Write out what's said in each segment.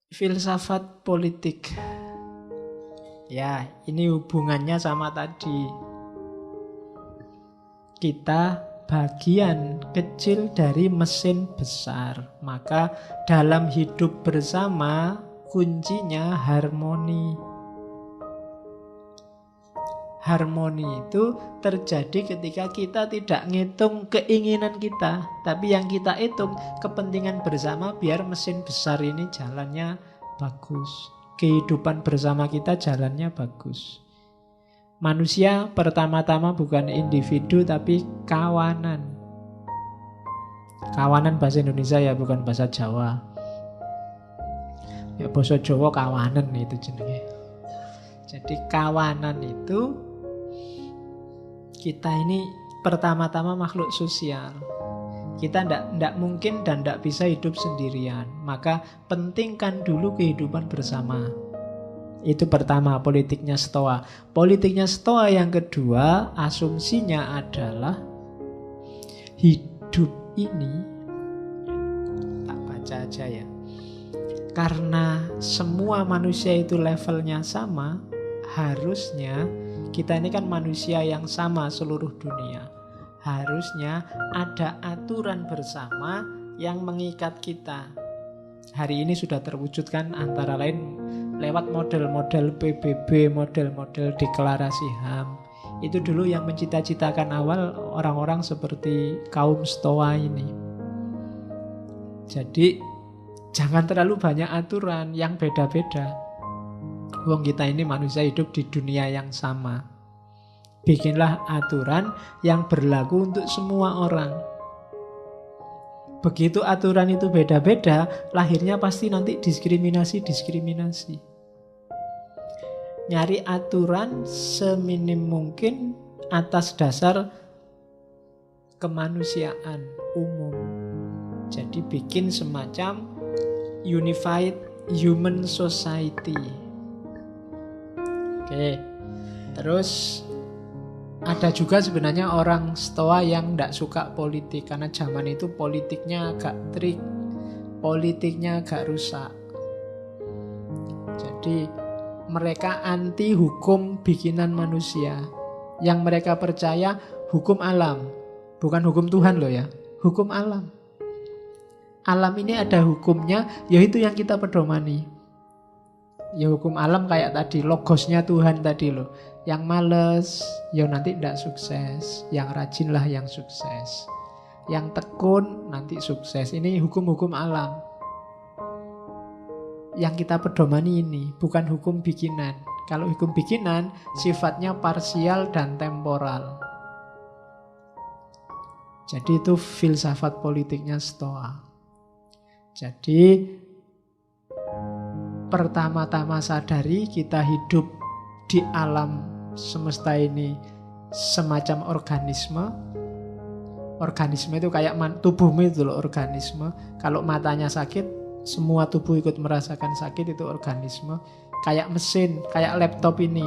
filsafat politik. Ya, ini hubungannya sama tadi. Kita bagian kecil dari mesin besar. Maka dalam hidup bersama kuncinya harmoni. Harmoni itu terjadi ketika kita tidak ngitung keinginan kita, tapi yang kita hitung kepentingan bersama biar mesin besar ini jalannya bagus. Kehidupan bersama kita jalannya bagus. Manusia pertama-tama bukan individu tapi kawanan. Kawanan bahasa Indonesia ya, bukan bahasa Jawa. Ya bahasa Jawa kawanan itu jenenge. Jadi kawanan itu kita ini pertama-tama makhluk sosial. Kita tidak mungkin dan tidak bisa hidup sendirian. Maka pentingkan dulu kehidupan bersama. Itu pertama, politiknya Stoa. Politiknya Stoa yang kedua, asumsinya adalah hidup ini, tak baca aja ya, karena semua manusia itu levelnya sama, harusnya kita ini kan manusia yang sama seluruh dunia. Harusnya ada aturan bersama yang mengikat kita. Hari ini sudah terwujudkan antara lain lewat model-model PBB, model-model deklarasi HAM. Itu dulu yang mencita-citakan awal orang-orang seperti kaum Stoa ini. Jadi jangan terlalu banyak aturan yang beda-beda. Wong kita ini manusia hidup di dunia yang sama. Bikinlah aturan yang berlaku untuk semua orang. Begitu aturan itu beda-beda, lahirnya pasti nanti diskriminasi. Nyari aturan seminim mungkin atas dasar kemanusiaan umum. Jadi bikin semacam unified human society. Oke. Terus ada juga sebenarnya orang Stoa yang tidak suka politik, karena zaman itu politiknya agak trik, politiknya agak rusak. Jadi mereka anti hukum bikinan manusia. Yang mereka percaya hukum alam, bukan hukum Tuhan loh ya, hukum alam. Alam ini ada hukumnya, yaitu yang kita pedomani. Ya hukum alam kayak tadi, logosnya Tuhan tadi loh. Yang males, ya nanti tidak sukses. Yang rajinlah yang sukses. Yang tekun, nanti sukses. Ini hukum-hukum alam. Yang kita pedomani ini, bukan hukum bikinan. Kalau hukum bikinan, sifatnya parsial dan temporal. Jadi itu filsafat politiknya Stoa. Jadi pertama-tama sadari kita hidup di alam semesta ini semacam organisme. Organisme itu kayak tubuhmu itu loh, organisme. Kalau matanya sakit, semua tubuh ikut merasakan sakit, itu organisme. Kayak mesin, kayak laptop ini.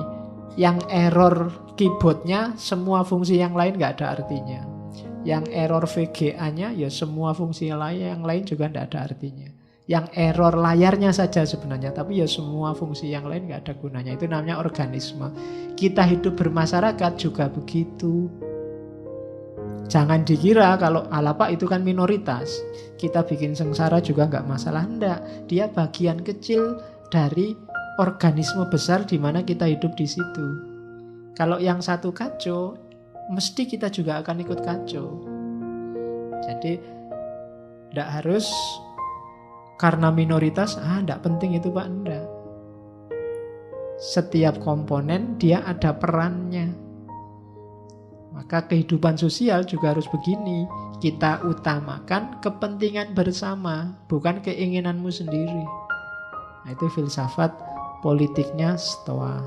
Yang error keyboardnya, semua fungsi yang lain gak ada artinya. Yang error VGA-nya, ya semua fungsi yang lain juga gak ada artinya. Yang error layarnya saja sebenarnya, tapi ya semua fungsi yang lain gak ada gunanya. Itu namanya organisme. Kita hidup bermasyarakat juga begitu. Jangan dikira kalau alapak itu kan minoritas, kita bikin sengsara juga gak masalah. Enggak, dia bagian kecil dari organisme besar di mana kita hidup di situ. Kalau yang satu kacau, mesti kita juga akan ikut kacau. Jadi tidak harus karena minoritas, tidak penting itu Pak, enggak. Setiap komponen dia ada perannya. Maka kehidupan sosial juga harus begini. Kita utamakan kepentingan bersama, bukan keinginanmu sendiri. Nah, itu filsafat politiknya Stoa.